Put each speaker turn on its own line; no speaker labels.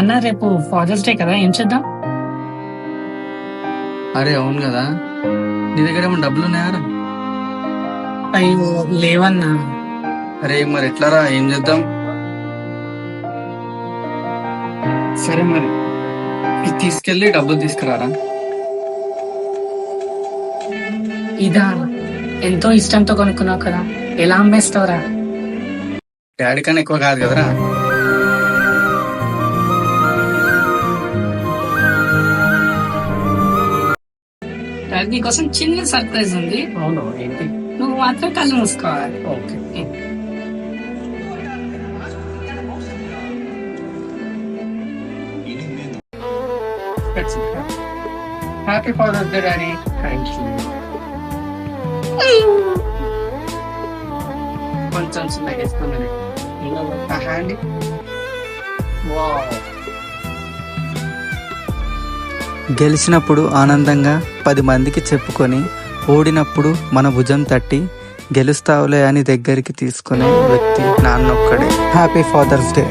అన్న రేపు fathers day కదా, ఏం చేద్దాం?
అరే అవును కదా, నీ దగ్గర ఏమైనా డబ్బులు ఉన్నాయారా?
అయ్యో లేవన్నా.
అరే మరి ఎట్లారా, ఏం చేద్దాం? సరే మరి ఇది తీసుకెళ్ళి డబ్బులు తీసుకురారా.
ఇదా? ఎంతో ఇష్టంతో కొనుక్కున్నావు కదా, ఎలా అమ్మేస్తావురా?
డాడీ కన్నా ఎక్కువ కాదు కదరా.
డాడీ నీకోసం చిన్న సర్ప్రైజ్ ఉంది.
అవును, ఏంటి?
నువ్వు మాత్రం కళ్ళు మూసుకోవాలి.
Okay. Happy father's day daddy. Thank you. కొంచెం చిన్నగా ఇస్తున్నాను. హ్యాండ్. వావ్.
గెలిచినప్పుడు ఆనందంగా 10 మందికి చెప్పుకొని, ఓడినప్పుడు మన భుజం తట్టి గెలుస్తావులే అని దగ్గరికి తీసుకునే వ్యక్తి నాన్నొక్కడే. Happy father's day.